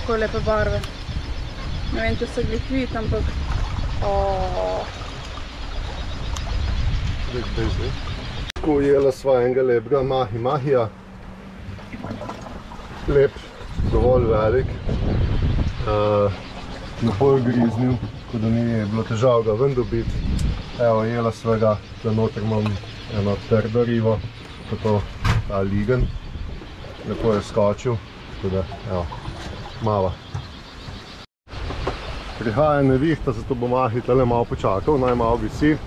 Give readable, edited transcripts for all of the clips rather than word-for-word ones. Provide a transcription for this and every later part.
Kako lepe barve. Ne vem, če se glih vidi, ampak... Tako ujela sva enega lepega mahi-mahija. Lep, dovolj velik. Napol griznil, tako da ni bilo težav ga ven dobiti. Evo, jela sva ga, da noter imam eno trdo ribo, pa to ta ligen. Lepo je skočil, tako da, evo, mava. Prihaja nevihta, zato bo mahi tale malo počakal, naj malo visi.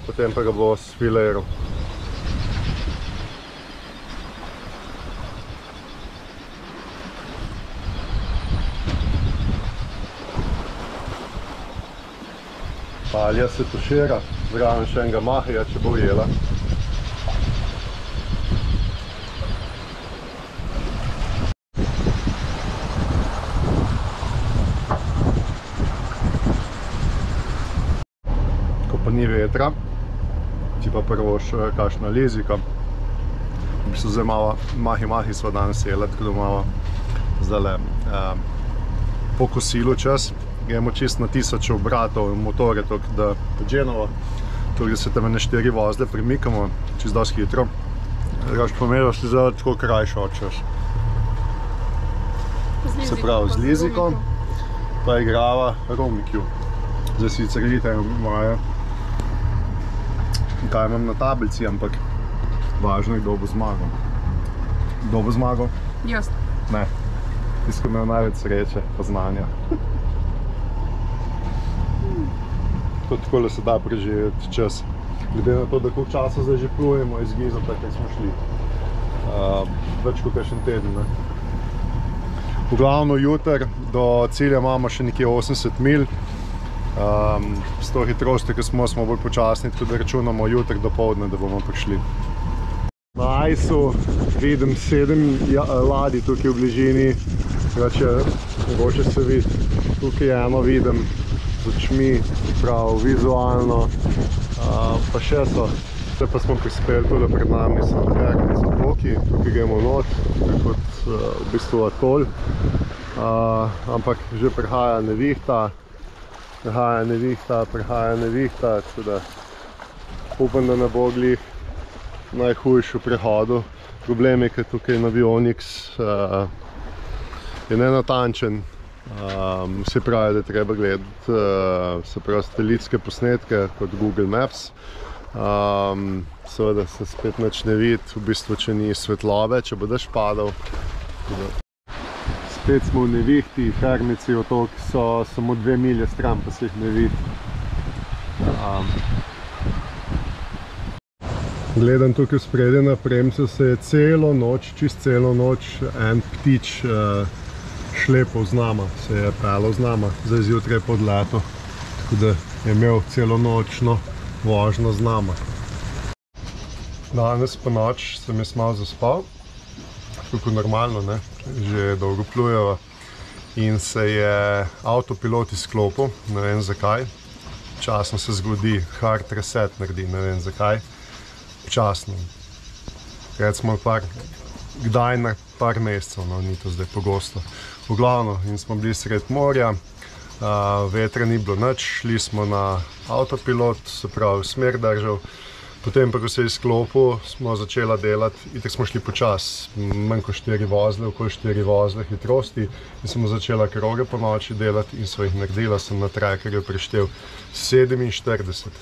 Potem pa ga bo sfileral. Palja se tušira, zraven še enega mahija, če bo ujela. Pa ni vetra, ti pa prvo še kakšna lezika. V bistvu zdaj malo mahi sva danes jela, tako da malo zdajle po kosilu čas. Gremo čist na 1000 obratov motorje, tako da podženova. Tukaj se tam ene 4 vozle premikamo, čist dosti hitro. Raš pomeril si zdaj tako krajšo odčas. Se pravi, z lezikom pa igrava Romikju. Zdaj sicer vidite moje kaj imam na tablici, ampak važno je, kdo bo zmagal. Kdo bo zmagal? Jaz. Ne. Tisto imel največ sreče, pa znanja. Takole se da preživeti čas. Glede na to, da koliko časa zdaj že plujemo iz Giza, tako smo šli. Več kot kakšen teden, ne. V glavno jutr do cilja imamo še nekje 80 mil. S to hitrosti, ki smo bolj počasni, tako da računamo jutri do poldne, da bomo prišli. Na Ajsu vidim 7 ladij tukaj v bližini, mogoče se vidi. Tukaj eno vidim z očmi, prav vizualno, pa še so. Zdaj pa smo prispeli tudi pred nami, so Hermec otoki, tukaj gremo not, kot v bistvu atol. Ampak že prihaja nevihta. Prihaja nevihta, tako da upam, da ne bo glih najhujši v prehodu. Problem je, ker tukaj Navionics je nenatančen. Vsi pravijo, da je treba gledati satelitske posnetke kot Google Maps. Seveda se spet nič ne vidi, v bistvu, če ni svetlobe, če bo dež padal. Spet smo v nevihti, Hermeci otoki so samo 2 milje stran, pa se jih ne vidi. Gledam tukaj spredje na premcu, se je celo noč, čist celo noč, en ptič šlepal z nama, se je pelal z nama, zdaj zjutraj pod leto, tako da je imel celo nočno vožnjo z nama. Danes po noč sem jaz malo zaspal. Tako normalno, ne, že dolgo plujeva in se je avtopilot izklopil, ne vem zakaj. Včasno se zgodi, hard reset naredi, ne vem zakaj. Včasno. Recimo kdaj na par mesecev, no, ni to zdaj pogosto. V glavno, in smo bili sred morja, vetra ni bilo nič, šli smo na avtopilot, se pravi smer držal. Potem pa, ko se je izklopil, smo začela delati, itak smo šli počas, manj kot 4 vozle, okoli 4 vozle hitrosti in smo začela kroge po noči delati in so jih naredila, sem na trackerju preštel 47.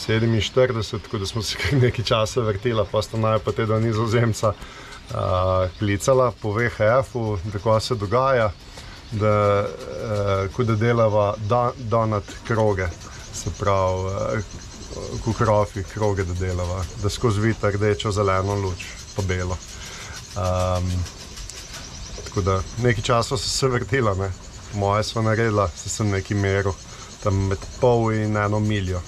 47, tako da smo se kar nekaj časa vrtela, pa sta naj pa teda Nizozemca klicala po VHF-u, tako se dogaja, da delava donut kroge, se pravi, v krofi kroge dodelava, da skozi vidi rdečo, zeleno luč, pa belo. Tako da nekaj časa so se vrtela, ne. Moje sva naredila, sem nekaj meril, tam med pol in 1 miljo.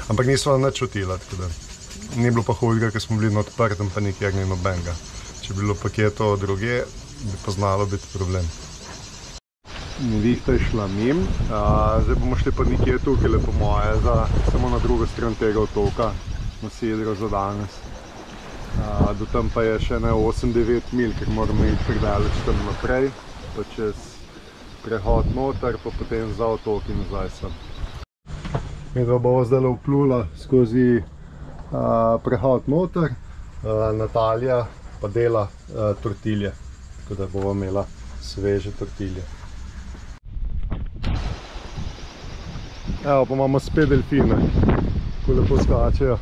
Ampak nisva nič čutila, tako da ni bilo pa hudega, ker smo bili na odprtem, pa nikjer ni nobenega. Če bi bilo pa kje to drugje, bi pa znalo biti problem. Vihta je šla mim, zdaj bomo šli pa nekje tukaj, po moje, samo na drugo stran tega otoka, na Sidro za danes. Do tam pa je še 8-9 mil, ker moramo iti predaleč tam naprej, pa čez prehod noter, pa potem za otok in nazaj sem. Midva bova zdaj vplula skozi prehod noter, Natalija pa dela tortilje, tako da bova imela sveže tortilje. Evo, pa imamo spet delfine, ko lepo skačejo.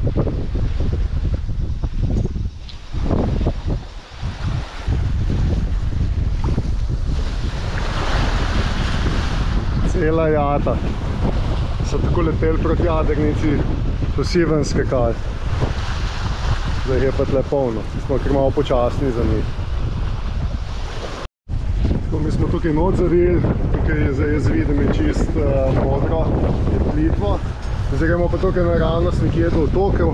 Cela jata. So tako leteli proti jadrnici, so si ven skakali. Zdaj je pa tle polno, smo kar malo počasni za njih. Mi smo tukaj not zavili, tukaj jaz vidim je čist modro, je plitvo. Zdaj gremo pa tukaj naravnost nekje do otokov.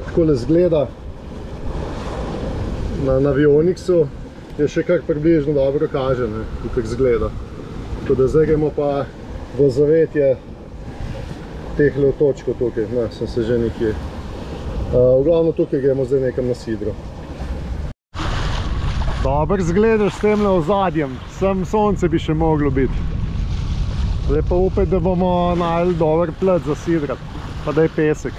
Takole zgleda. Na avioniksu je še kar približno dobro kaže, tukaj zgleda. Tako da zdaj gremo pa v zavetje teh otočkov tukaj, sem se že nekje. V glavno tukaj gremo zdaj nekam na Sidro. Dober zgledaš s temle ozadjem, sem sonce bi še moglo biti. Zdaj pa upaj, da bomo našli dober plet za sidrat, pa da je pesek.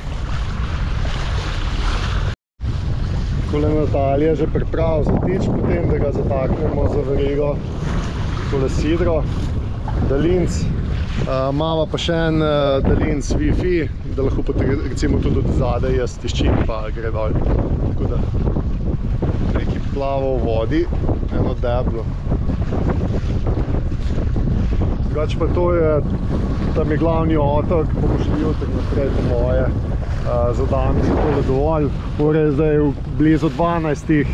Takole Natalija že pripravi zatič, potem da ga zataknemo za verigo. Takole Sidro, daljinc, imamo pa še en daljinc Wi-Fi, da lahko recimo tudi od zadaj jaz tiščim pa gre dol. Tako da nekaj plava v vodi, eno deblo. Drugače pa to je, tam je glavni otok, bomo šli jutri naprej po moje. Za danes je tole dovolj, ura je zdaj blizu 12,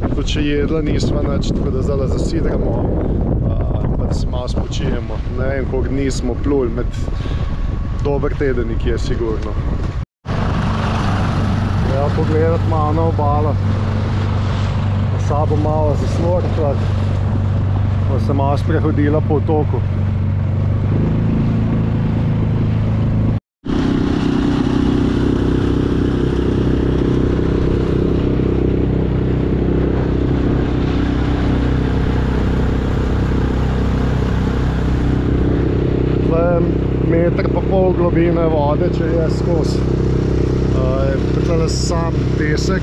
tudi če jedla nisva nič, tako da zdaj zasidramo, pa da se malo spočijemo. Ne vem, koliko dni smo pluli, med dober teden nekje sigurno. Treba pogledati malo na obalo. Sabo malo zasnorklat, pa se malo sprehodila po otoku. Meter pa pol globine vode, če je skozi. Tukaj sam pesek,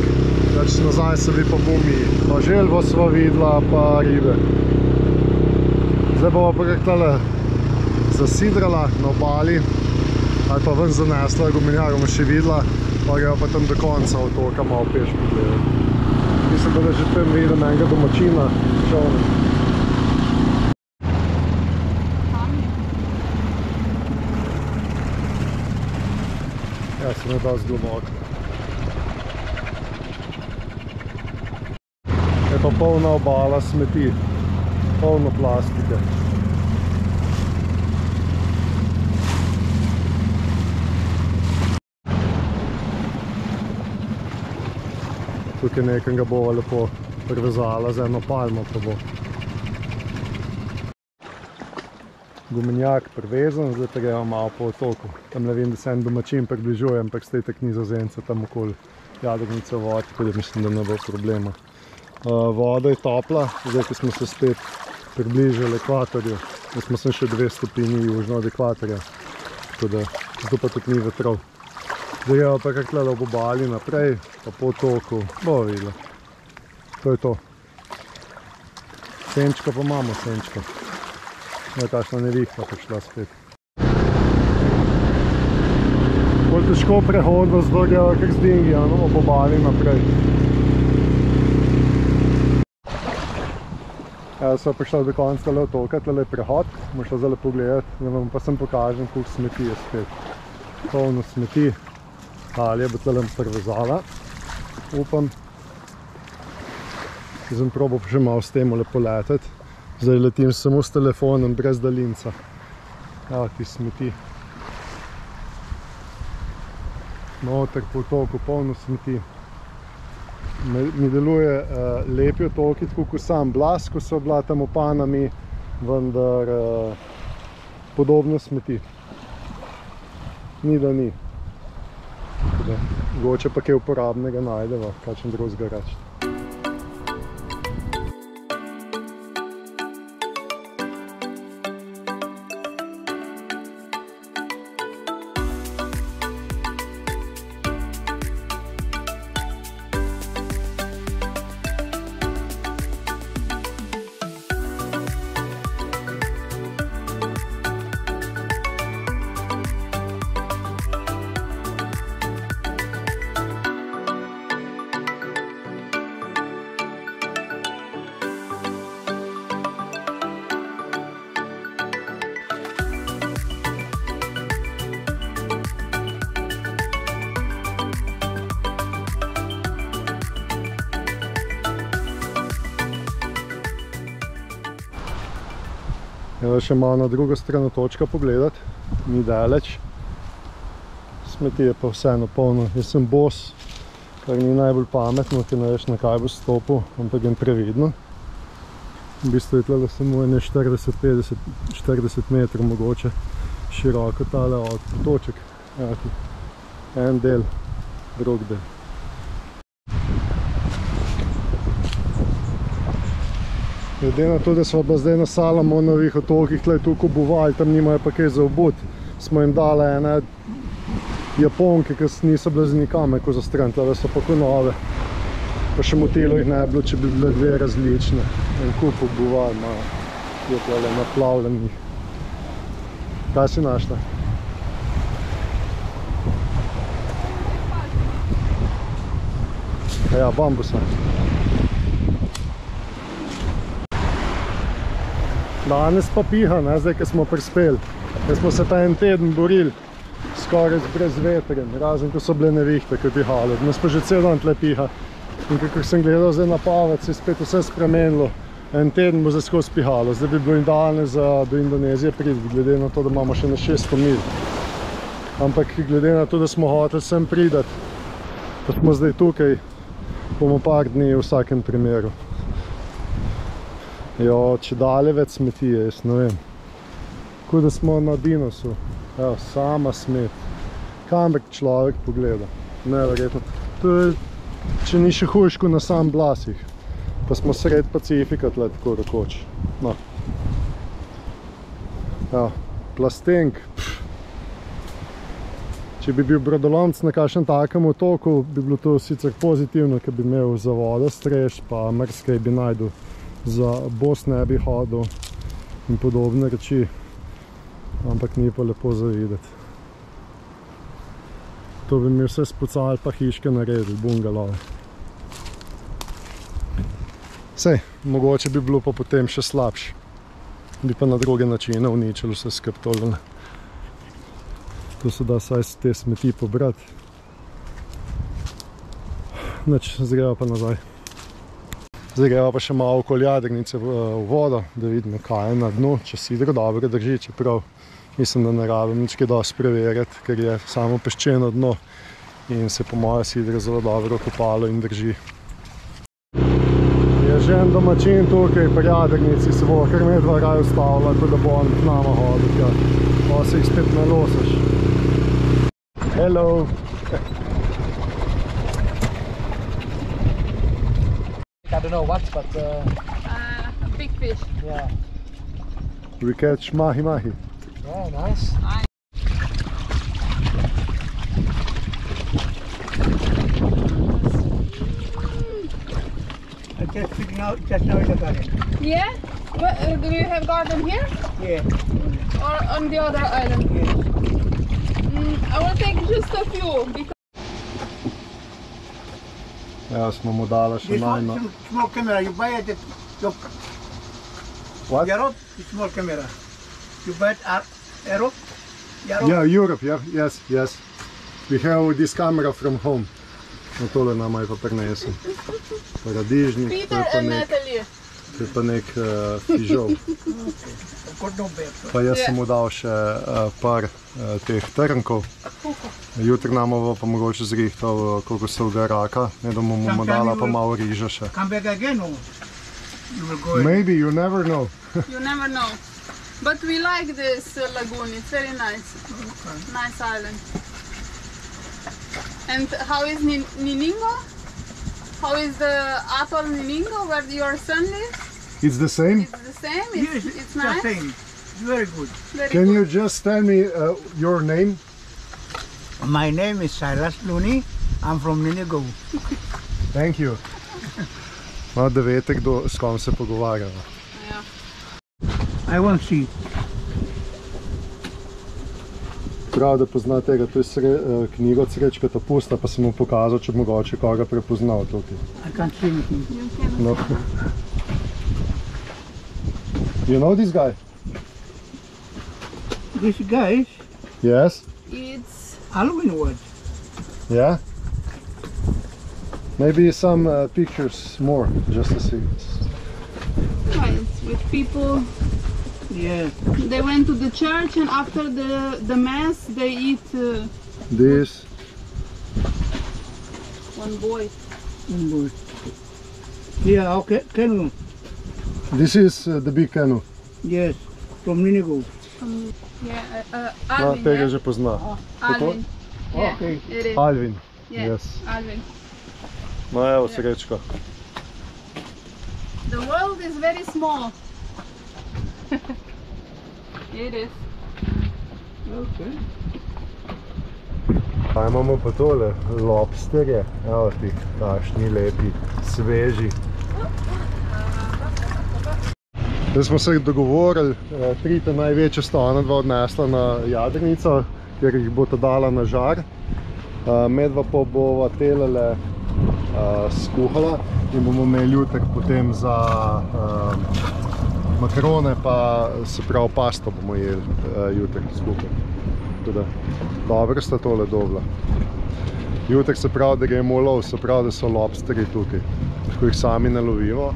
nazaj se bi pa mumiji. Pa želvo sva videla, pa ribe. Zdaj bomo pa tukaj zasidrala na obali, ali pa ven zanesla, gumenjar bomo še videla, pa gremo pa tam do konca otoka malo peš pogledati. Mislim, da že tam vidim enega domačina, čovne. Ja, se ne da zgloboko. Je pa polna obala smeti, polno plastike. Tukaj nekaj bova lepo privezala z eno palmo, pa bo. Gumenjak privezan, zdaj pa gremo malo po otoku. Tam ne vem, da se en domačin približuje, ampak zdaj tak Nizozemca tam okoli jadrnice vod, tako da mislim, da ne bo problema. Voda je topla, zdaj ko smo se spet približali ekvatorju. Da smo sem še 2 stopinji južno od ekvatorja, tako da zato pa tudi ni vetrov. Zdaj gremo pa kar tle ob obali naprej, pa po otoku, bo videla. To je to. Senčka pa imamo, senčka. Je takšna nevihta prišla spet. Bolj težko prehodno, zato greva kar z dingi, ob obali naprej. So prišli do konca tale otoka, tale prehod, bomo šli zdaj pogledati, da vam pa sem pokažem, koliko smeti je spet. Polno smeti, Talija bo tale prevezala, upam. Sem probal še malo s tem poletati, zdaj letim samo s telefonom, brez daljinca. Evo ti smeti. Noter po otoku, polno smeti. Mi deluje lepi otoki, tako kot sam Blas, ko so bila tam opanami, vendar podobno smeti. Ni da ni. Mogoče pa kaj uporabnega najdeva, kakšen drugega reči. Še malo na drugo stran otočka pogledati, ni daleč. Smeti je pa vseeno polno. Jaz sem bos, kar ni najbolj pametno, ker ne veš, na kaj bo stopil, ampak je previdno. V bistvu je tole samo 40 metrov mogoče široko tale otoček. En del, drug del. Glede na to, da smo pa zdaj na Salomonovih otokih, tle tukaj obuvali, tam nimajo pa kaj za obut, smo jim dali ene Japonke, ki niso bile z nikame, ko za stran, tle so pa ko nove. Pa še motilo jih ne bi bilo, če bi bile dve različne. En kup obuvali imajo, je tle naplavljenih. Kaj si našla? Ja, bambusa. Danes pa piha, zdaj, ko smo prispeli. Zdaj smo se pa en teden borili, skoraj brez vetra, razen ko so bile nevihte, ko je pihalo. Danes pa že cel dan tle piha. In kakor sem gledal zdaj na Pavec, se je spet vse spremenilo. En teden bo zdaj skozi pihalo. Zdaj bi bilo idealno do Indonezije priti, glede na to, da imamo še na 600 mil. Ampak glede na to, da smo hoteli sem pridati, pa smo zdaj tukaj, bomo par dni v vsakem primeru. Jo, če dalje več smeti je, jaz ne vem. Tako da smo na Dinosu. Evo, sama smet. Kam človek pogleda. Neverjetno. To je, če ni še hujško na sam Blasih. Pa smo sred Pacifika tle, tako rekoč. No. Evo, plastenk. Če bi bil brodolomc na kakšnem takem otoku, bi bilo to sicer pozitivno, ker bi imel za vodo strež, pa marsikaj bi najdel. Za bos ne bi hodil in podobne reči, ampak ni pa lepo za videti. To bi mi vse spucali pa hiške naredili, bungalove. Sej, mogoče bi bilo pa potem še slabše. Bi pa na druge načine uničili vse skeptolene. To se da saj te smeti pobrati. Nič, zgreva pa nazaj. Zdaj greva pa še malo okoli jadrnice v vodo, da vidimo, kaj je na dnu, če sidro dobro drži, čeprav mislim, da ne rabim nič kaj dosti preverjati, ker je samo peščeno dno in se po moje sidro zelo dobro kopalo in drži. Je že en domačin tukaj pri jadrnici, se bo kar medva raj ustavila, tako da bo on k nama hodil, pa se jih spet nalosaš. Hello! I don't know what, but Big fish. yeah. We catch mahi-mahi. Yeah, nice. I just figuring out just now in the garden. Yeah? But, do you have garden here? Yeah. Or on the other island? Yeah. I will take just a few because Evo smo mu dali še najno. Small camera, you buy it, look. What? Europe, small camera. You buy Europe? Europe? Yeah, Europe, yeah, yes. We have this camera from home. No, tole nama je pa prinesel. Paradižnik, Peter and Natalie. to je pa nek fižol. Got no bag. Pa jaz sem mu dal še par teh trnkov. Jutri nam bo pa mogoče zrihtal kokosovega raka, ne da mu bomo dala pa malo riža še. Come back again or you will go Maybe, you never know. You never know. But we like this lagoon, it's very nice. Nice island. And how is Niningo? How is the atoll Niningo where your son lives? It's the same? It's the same? Yes, It's nice? the same. Very good. Very Can good. you just tell me your name? My name is Silas Looney. I'm from Ninigo. Thank you. No, da veste, kdo, s kom se pogovarjamo. Ja. I won't see. Prav, da pozna tega, to je knjigo Srečkata pusta, pa sem mu pokazal, če bi mogoče koga prepoznal tukaj. I can't see anything. You can. No. You know this guy? These guys, Yes? It's Halloween word. Yeah? Maybe some pictures more, just to see. nice with people. Yeah. They went to the church and after the mass they eat This. one boy. Good. Yeah, okay. Canoe. This is the big canoe. Yes, from Ninigo. Yeah, No, Alvin. tega Yeah? že pozna. Alvin. Yeah, Okay. it is. Alvin. Yeah, Yes. Alvin. No evo, Srečko. The world is very small. It is. Okay. Pa imamo pa tole, lobsterje. Evo ti, takšni lepi, sveži. Zdaj smo se dogovorili, trite največje sta ona dva odnesla na jadrnico, ker jih bo ta dala na žar. Medva pa bova telele skuhala in bomo imeli jutri potem za makarone, pa se pravi pasto bomo jeli jutri skupaj. Tako da, dobro sta tole dobila. Jutri se pravi, da gremo v lov, se pravi, da so lobsterji tukaj. Lahko jih sami nalovimo.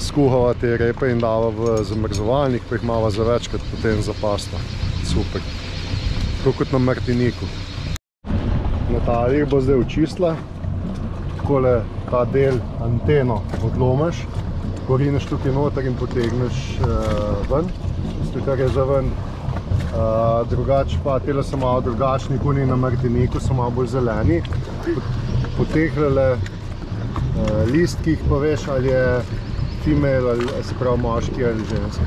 Skuhava te repe in dava v zamrzovalnik, pa jih malo za večkrat potem za pasto. Super. Tako kot na Martiniku. Natalija bo zdaj očistila. Takole ta del anteno odlomiš, korineš tukaj noter in potegneš ven. Tisto, kar je za ven. Drugače pa tele so malo drugačni, kuni na Martiniku so malo bolj zeleni. Po teh listkih pa veš, ali je female, ali se pravi moški ali ženska.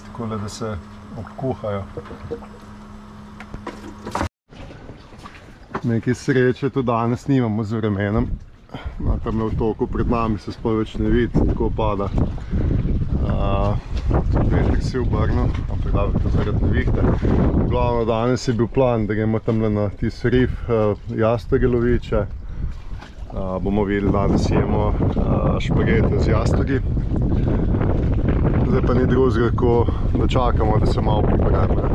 Takole, da se obkuhajo. Nekaj sreče tudi danes nimamo z vremenom. Tam je v toku pred nami, se sploh več ne vidi, tako pada. Veter si obrnil, ampak da je to zaradi nevihte. Glavno danes je bil plan, da gremo tamle na tisti rif jastoge loviče. Bomo videli, danes jemo špagete z jastogi. Zdaj pa ni drugega, ko da čakamo, da se malo pripreme.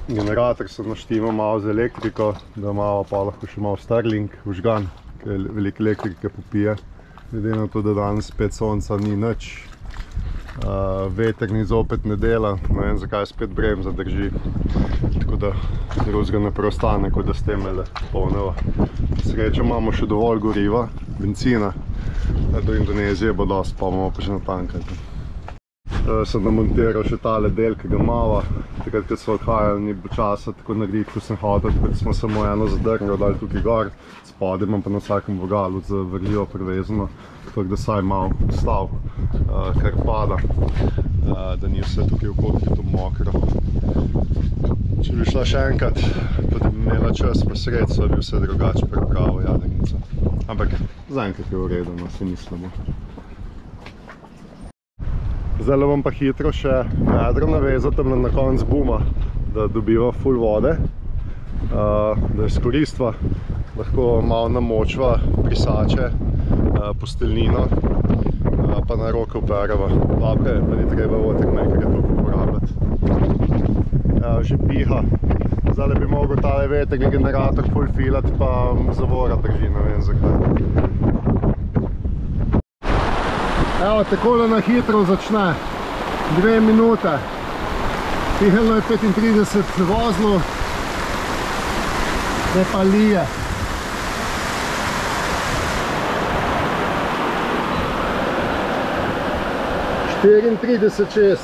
Generator se naštima malo z elektriko, da malo pa lahko še malo Starlink vžgan, ker veliko elektrike popije. Glede na to, da danes spet sonca ni nič, veter ni zopet ne dela, ne vem zakaj spet bremza drži. Tako da drugega ne preostane, kot da s temele polneva. Srečo imamo še dovolj goriva, benzina. Do Indonezije bo dosti, pa bomo pa še natankati. Sem namontiral še tale del, ki ga mava. Takrat, ko so odhajali, ni bilo časa tako narediti, ko sem hotel, tako da smo samo eno zadrnjo dali tukaj gor. Spodaj imam pa na vsakem vogalu z vrljivo privezano, tako da saj malo stav, kar pada, da ni vse tukaj v kotki to mokro. Če bi šla še enkrat, pa da bi imela čas pa sredstva, bi vse drugače pripravil jadrnico. Ampak zaenkrat je v redu, no, se ni slabo. Zdaj bom pa hitro še vedro navezal tam na konc buma, da dobiva ful vode, da izkoristva, lahko malo namočva brisače, posteljnino, pa na roke operava. Dobre, pa ni treba watermakerja toliko uporabljati. Že piha. Zdaj bi mogel tale vetrni generator ful filati, pa zavora drži, ne vem zakaj. Evo, takole na hitro začne. 2 minute. Pihelno je 35 vozlov. Zdaj pa lije. (34,6).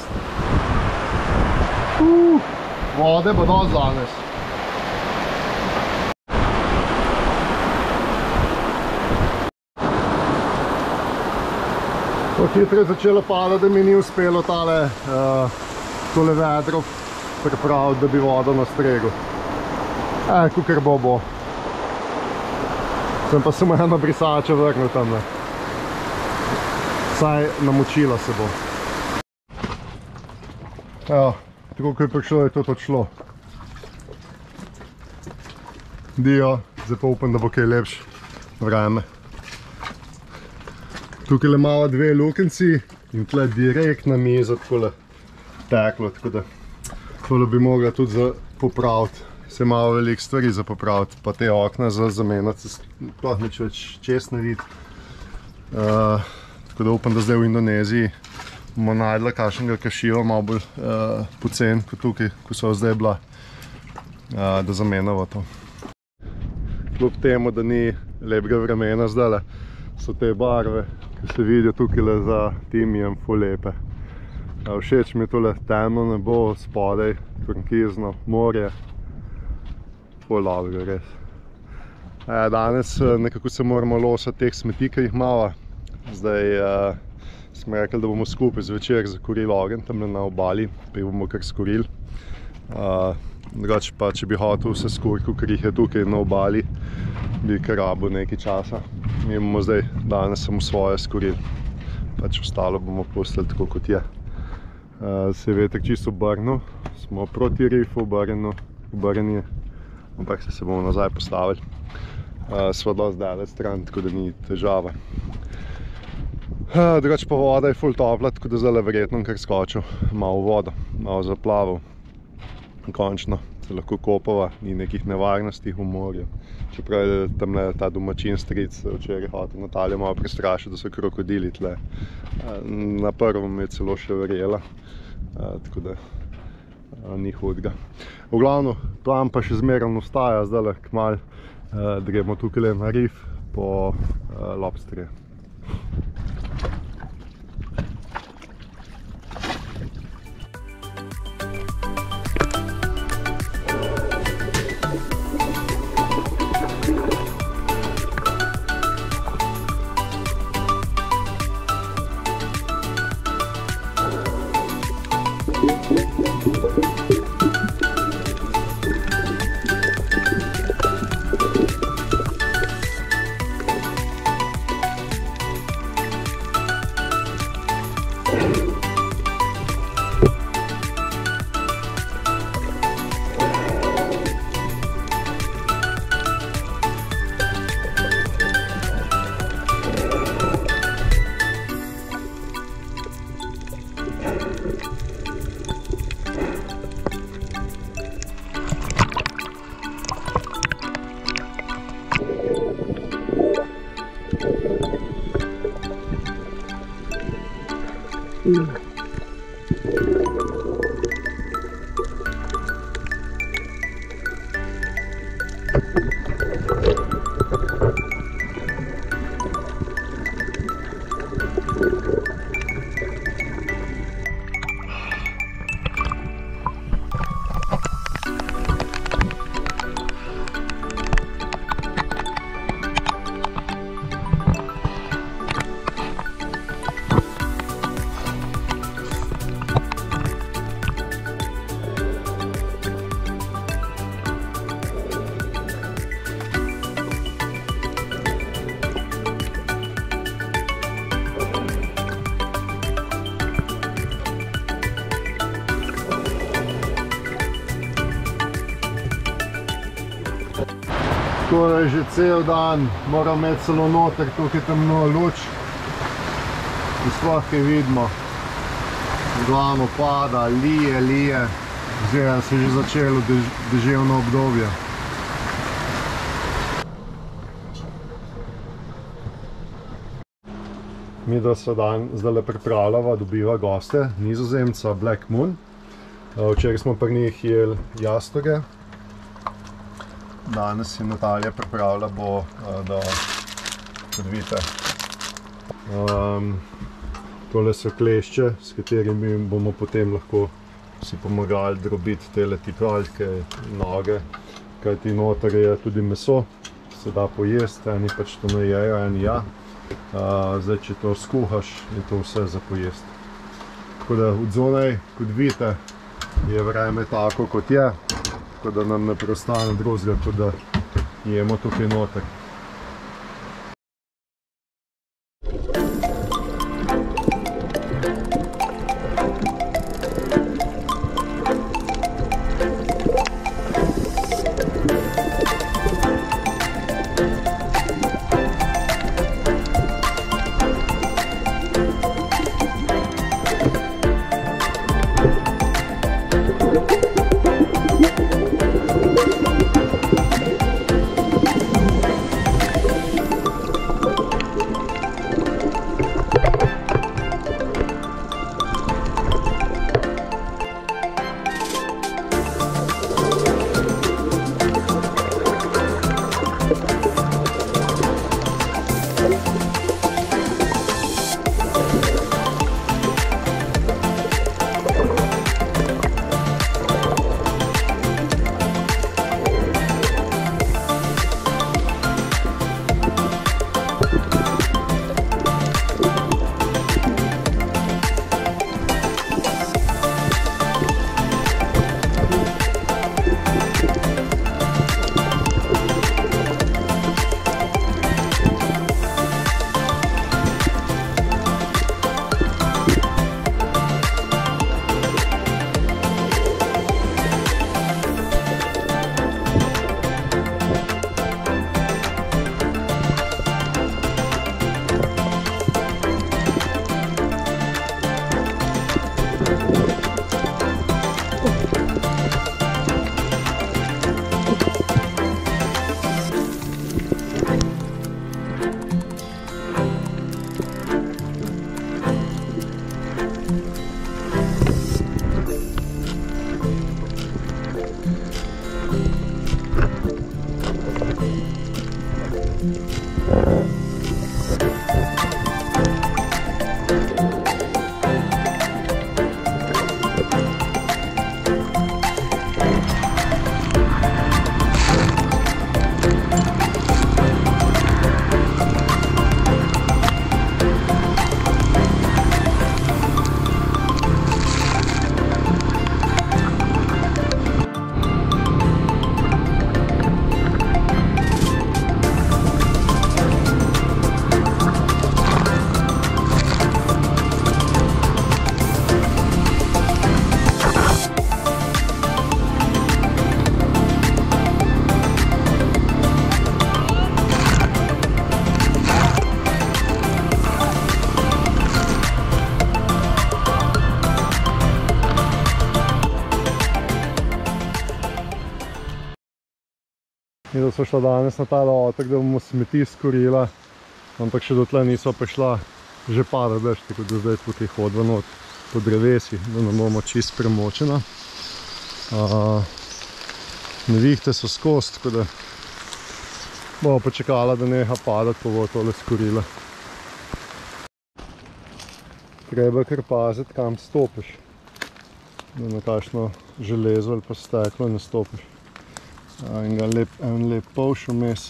Vode bo dosti danes. To hitro je začelo padati, da mi ni uspelo tole vedro pripraviti, da bi vodo nastregel. Kakor bo. Sem pa samo eno brisačo vrnil tam. Vsaj namočila se bo. Evo, tako ko je prišlo, je to odšlo. Dio, zdaj pa upam, da bo kaj lepše vreme. Tukaj le malo 2 lukenci in tle direkt na mizo takole teklo, tako da tole bi mogla tudi popraviti. Se malo veliko stvari za popraviti, pa te okna za zamenjati, sploh nič več čez ne vidi. Tako da upam, da zdaj v Indoneziji bomo najdla kakšnega kašiva malo bolj pocen kot tukaj, ko so zdaj bila, da zamenjava to. Kljub temu, da ni lepega vremena zdajle, so te barve, ki se vidijo tukaj za timijem, ful lepe. Všeč mi je tole temno nebo, spodaj turkizno morje. Ful dobrega, res. Danes nekako se moramo losati teh smeti, ki jih imamo. Zdaj smo rekli, da bomo skupaj zvečer zakurili ogenj tam na obali, pa jih bomo kar skurili. Drugače pa, če bi hotel vse skurko, ker jih je tukaj na obali, bi kar rabil nekaj časa. Mi bomo zdaj danes samo svoje skurili, pač ostalo bomo pustili tako kot je. Se je veter čisto obrnil, smo proti rifu obrnjeni, ampak se bomo nazaj postavili. Sva dosti daleč stran, tako da ni težava. Drugače pa voda je ful topla, tako da zdaj verjetno kar skočil malo v vodo, malo zaplaval. Končno se lahko kopava, ni nekih nevarnosti v morju. Čeprav je tam ta domačin stric včeraj hotel Nataljo malo prestrašiti, da so krokodili tle. Na prvo mi je celo še verjela, tako da ni hudega. V glavno, plan pa še zmeraj ostaja, zdaj kmalu, da gremo tukaj na rif po lobsterje. Tako da že cel dan moram imeti celo noter, tukaj temno luč. In sploh kaj vidimo. Glavno pada, lije. Zdaj se je že začelo deževno obdobje. Mi da se zdaj pripravljava, dobiva goste, Nizozemca Black Moon. Včeraj smo pri njih jeli jastoge. Danes je Natalija pripravila bo, da kot vidite. Tole so klešče, s katerimi bomo potem lahko si pomagali drobiti tele tipalke, noge, kajti noter je tudi meso, se da pojesti, eni pač to ne jejo, eni ja. Zdaj, če to skuhaš, je to vse za pojesti. Tako da od zunaj, kot vidite, je vreme tako, kot je, tako da nam ne preostane drugega, kot da jemo tukaj noter. Mi da so šla danes na tale otok, da bomo smeti skorila, ampak še dotlej niso prišla že pada dež, tako da zdaj tukaj hodva not po drevesi, da ne bomo čist premočena. Nevihte so skozi, tako da bomo počakala, da neha padati, pa bo tole skorila. Treba kar paziti, kam stopiš, da na kakšno železo ali pa steklo ne stopiš. In ga en lep polš vmes.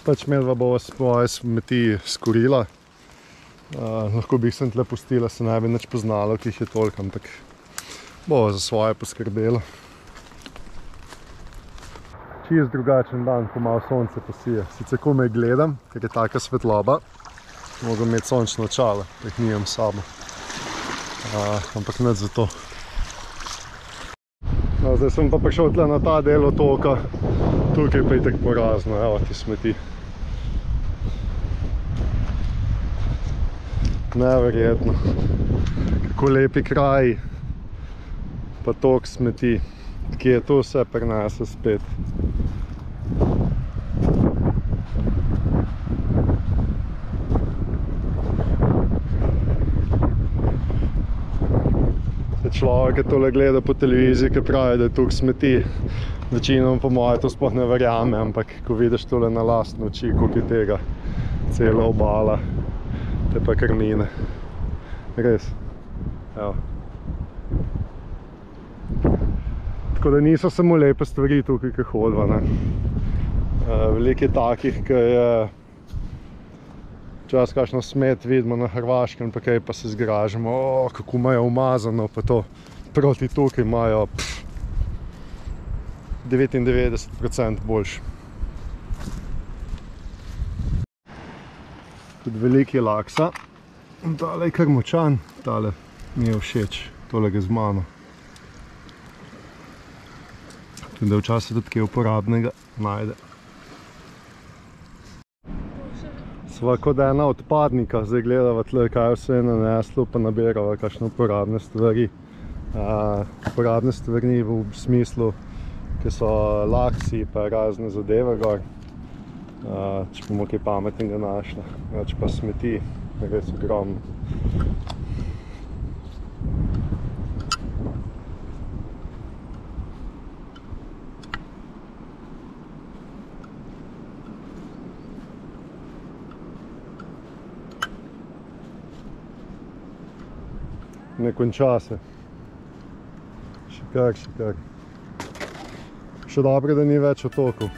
Pač medva bova svoje smeti skorila. Lahko bi jih sem tle pustila, se ne bi nič poznalo, ki jih je toliko, ampak bova za svoje poskrbela. Čist drugačen dan, ko malo sonce posije. Sicer komaj gledam, ker je taka svetloba. Mogel imeti sončno očala, pa jih nimam s sabo. ampak nič za to. No, zdaj sem pa prišel tle na ta del otoka, tukaj pa je tako porazno, evo ti smeti. Neverjetno, kako lepi kraji, pa toliko smeti, ki je to vse prinese spet. Človek, ki tole gleda po televiziji, ki pravi, da je tukaj smeti, večinoma po moje to sploh ne verjame, ampak ko vidiš tole na lastne oči, koliko je tega, cela obala, te pa krmine. Res. Evo. Tako da niso samo lepe stvari tukaj, ki hodva, ne. Veliko je takih, ki je včasih kakšno smet vidimo na Hrvaškem, pa kaj pa se zgražamo, kako imajo umazano, pa to proti tukaj imajo 99% boljši. Tudi veliko je laksa, tale je kar močan, tale mi je všeč, tole ga z mano. Tudi da včasih tudi kaj uporabnega najde. Sva kot ena odpadnika, zdaj gledava tle, kaj vse je naneslo, pa nabirava kakšne uporabne stvari. Uporabne stvari v smislu, ki so laksi pa razne zadeve gor. Če bomo kaj pametnega našla, če pa smeti, res ogromno. Ne konča se. Še kar. Še dobro, da ni več otokov.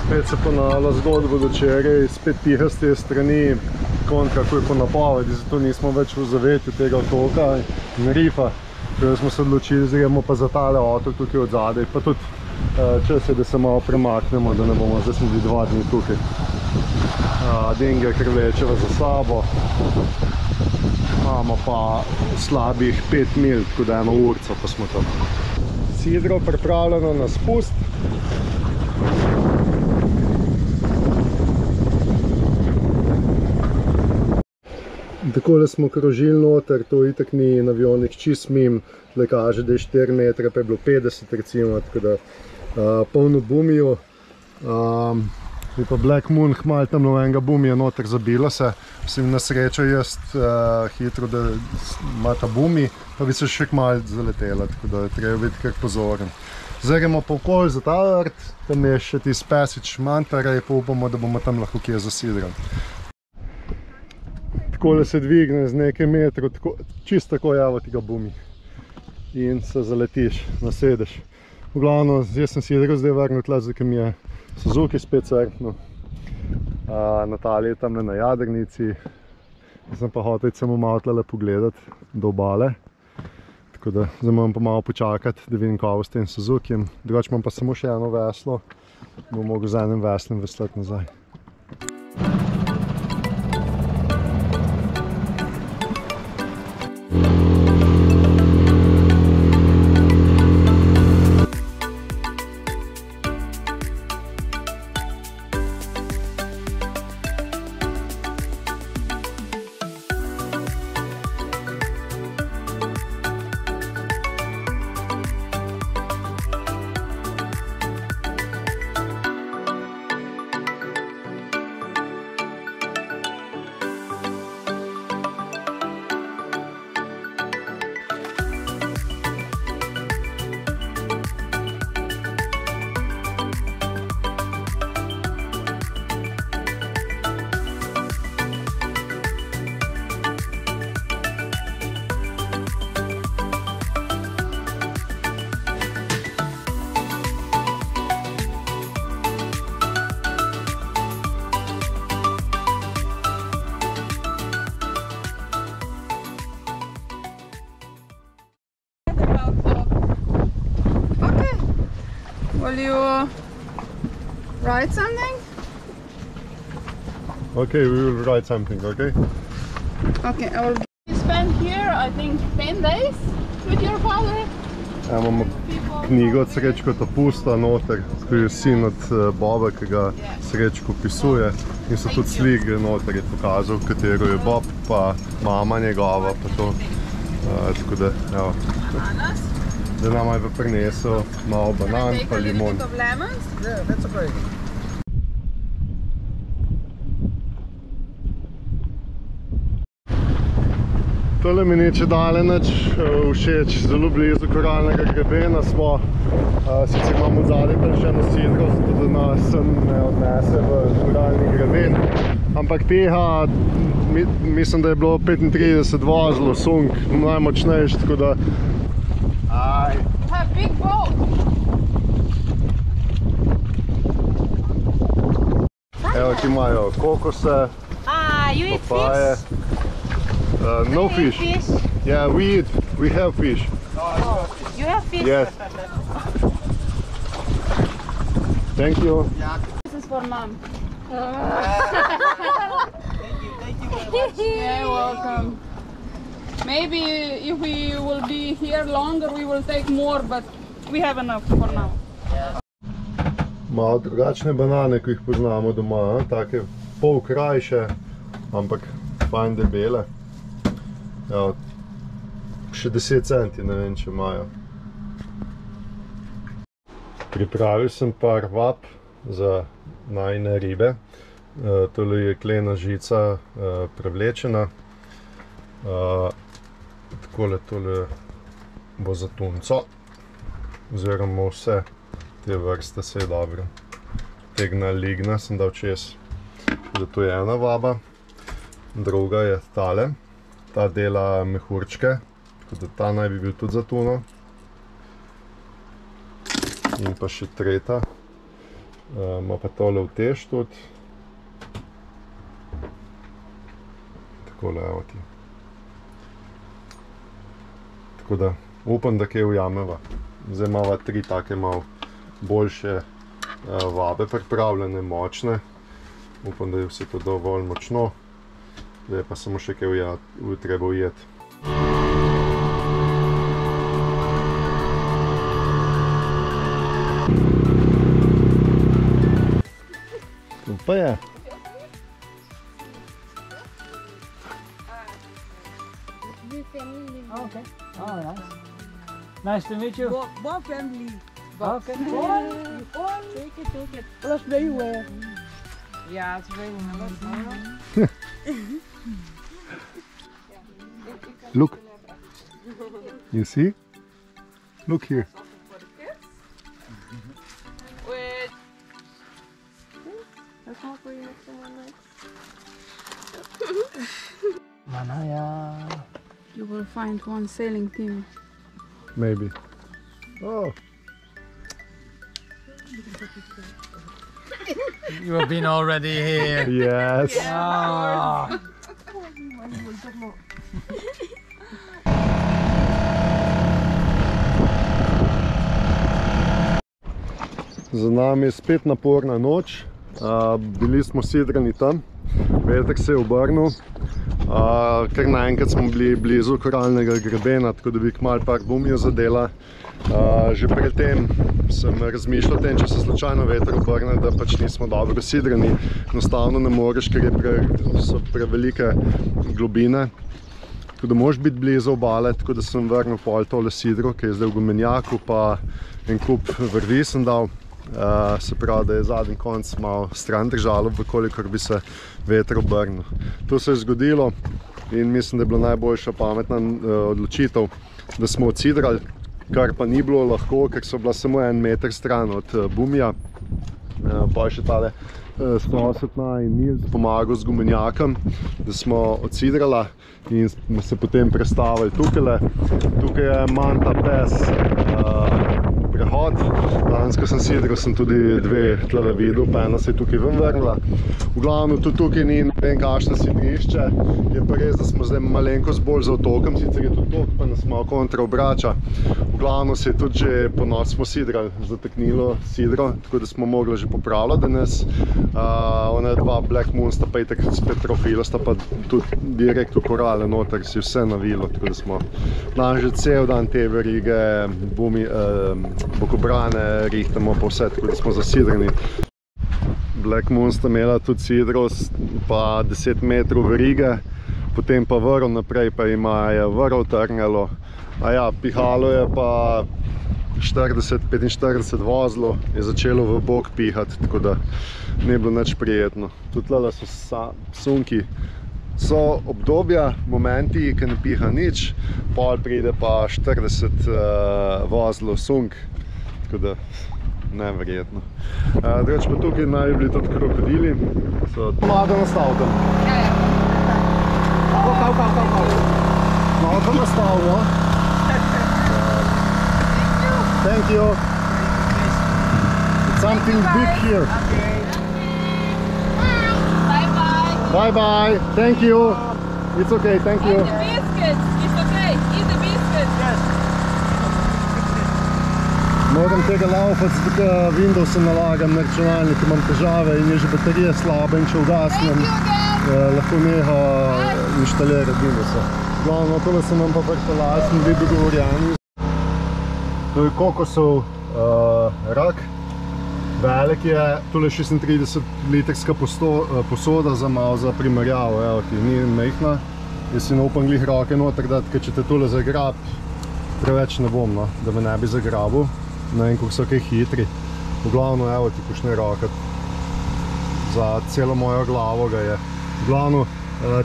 Spet se ponavlja zgodbo od včeraj, spet piha z te strani, kontra, kako je po napovedi, zato nismo več v zavetju tega otoka in rifa. Torej smo se odločili, gremo pa za tale otok tukaj od zadaj, pa tudi čas je, da se malo premaknemo, da ne bomo zdaj smo bili 2 dni tukaj. Dinge kar vlečeva za sabo, imamo pa slabih 5 mil, tako da 1 urco pa smo tam. Sidro pripravljeno na spust. Takole smo krožili noter, to itak ni navionik čist mim, tle kaže, da je 4 metre, pa je bilo 50 recimo, tako da polno bumijo. Je pa Black Moon hmal tam novenega bumija noter zabilo se, mislim na srečo jaz hitro, da ima ta bumi, pa bi se še kmal zaletela, tako da treba biti kar pozoren. Zdaj gremo pa okoli za ta vrt, tam je še tis pesič mantarej, pa upamo, da bomo tam lahko kje zasidrali. Takole se dvigne z nekaj metrov, čisto tako javo ti ga bumi in se zaletiš, nasedeš. V glavno, jaz sem sidro zdaj vrnil tle, zdaj mi je Suzuki spet crknil. Natalija je tamle na jadrnici, jaz sem pa hotel samo malo tle pogledati do obale. Tako da zdaj moram pa malo počakati, da vidim kako s tem Suzukijem. Drugače imam pa samo še eno veslo, bom mogel z enim veslem veslati nazaj. Will you write something? Okay, we will write something, okay? Okay, I will. You spent here, I think, 10 days with your father. Imamo knjigo od Srečkota Pusta noter, tu je sin od Boba, ki ga Srečko pisuje. In so tudi slike noter, je pokazal, katero je Bob, pa mama njegova, pa to. Tako da, evo. Da nam je pa prinesel malo banan, pa limon. Yeah, that's okay. Tole mi neče dale nič všeč, zelo blizu koralnega grebena smo. Sicer imamo odzadaj pa še eno sidro, zato da nas ne odnese v koralni greben. Ampak teha, mislim, da je bilo 35 vozilo, sunk, najmočnejši, tako da... Have big boat. Evo, ki imajo kokose, You eat papaje. fish? No Do you fish. eat fish? Yeah, we have fish. You have fish? Yes. Thank you. This is for mom. Thank you very much. Yeah, welcome. Maybe if we will be here longer, we will take more, but we have enough for now. Malo drugačne banane, ki jih poznamo doma, take pol krajše, ampak fajn debele. Evo, še 10 centi, ne vem, če imajo. Pripravil sem par vab za najine ribe. Tole je klena žica prevlečena. Takole tole bo za tunco, oziroma vse te vrste se je dobro tegna ligna, sem dal čez. Zato je ena vaba, druga je tale, ta dela mehurčke, tako da ta naj bi bil tudi za tuno. In pa še tretja, ima pa tole utež tudi. Takole, evo ti. Tako da upam, da kaj ujameva. Zdaj imava 3 take malo boljše vabe pripravljene, močne. Upam, da je vse to dovolj močno. Zdaj pa samo še kaj treba ujeti. Tu pa je. Okay. Oh, nice. Nice to meet you. One family. Okay. Take it. That's very well. Yeah, it's very nice. Look. You see? Look here. Wait. Manaya. You will find one sailing team. Maybe. Oh. You have been already here. Yes. Ah. Za nami je spet naporna noč. Bili smo sidrani tam, veter se je obrnil. Kar naenkrat smo bili blizu koralnega grebena, tako da bi kmalu par bumijo zadela. Že predtem sem razmišljal o tem, če se slučajno veter obrne, da pač nismo dobro sidrani. Enostavno ne moreš, ker so prevelike globine. Tako da moraš biti blizu obale, tako da sem vrnil pol tole sidro, ki je zdaj v gumenjaku, pa en kup vrvi sem dal. Se pravi, da je zadnji konc malo stran držalo, kolikor bi se veter obrnil. To se je zgodilo in mislim, da je bila najboljša pametna odločitev, da smo odsidrali, kar pa ni bilo lahko, ker so bila samo 1 meter stran od bumija. Pa je še tale Stosetna in Nils pomagal z gumenjakom, da smo odsidrala in smo se potem prestavili tukaj. Tukaj je Manta Pes prehod. Danes, ko sem sidral, sem tudi 2 tleve videl, pa ena se je tukaj ven vrnila. V glavnem, tudi tukaj ni vem kakšno sidrišče, je pa res, da smo zdaj malenkost bolj za otokom, sicer je tudi tok, pa nas malo kontra obrača. V glavno se je tudi že po noč smo sidrali, zateknilo sidro, tako da smo mogli že popravljati danes. Ona dva Black Moon sta pa itak spet trofilo, sta pa tudi direkt v korale noter, si vse navilo, tako da smo dan že cel dan te verige, bokobrane rihtamo pa vse, tako da smo zasidrani. Black Moon sta imela tudi sidro, pa 10 metrov verige, potem pa vrv naprej, pa ima je vrv trnjalo. A ja, pihalo je pa 40-45 vozlov, je začelo v bok pihati, tako da ne bilo nič prijetno. Tudi tlele so sunki. So obdobja, momenti, ki ne piha nič, pol pride pa 40 vozlov sunk, tako da neverjetno. Drugače pa tukaj naj bi bili tudi krokodili. Malo da nastavite. Malo da nastavimo. Thank you. It's something big here. Bye bye. Thank you. It's okay. Thank you. Eat the biscuits. It's okay. Eat the biscuits. Moram tega laufati, da Windows nalagam na računalnik, imam težave in je že baterija slaba in če ugasnem, lahko neha inštalirati Windowsa. Glavno, tole se nam pa vrtala, sem bili dogovorjeni. To je kokosov rak, velik je, tole 36 litrska posoda za malo za primerjavo, evo ti, ni mehna. Jaz si ne upam glih roke noter dati, ker če te tole zagrab, preveč ne bom, no, da me ne bi zagrabil. Ne vem, kako so kaj hitri. V glavno, evo ti počne rokat. Za celo mojo glavo ga je. V glavno,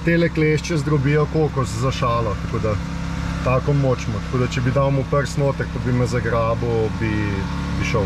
tele klešče zdrobijo kokos za šalo, tako da tako močmo. Tako da, če bi dal mu prst noter, pa bi me zagrabil, bi šel.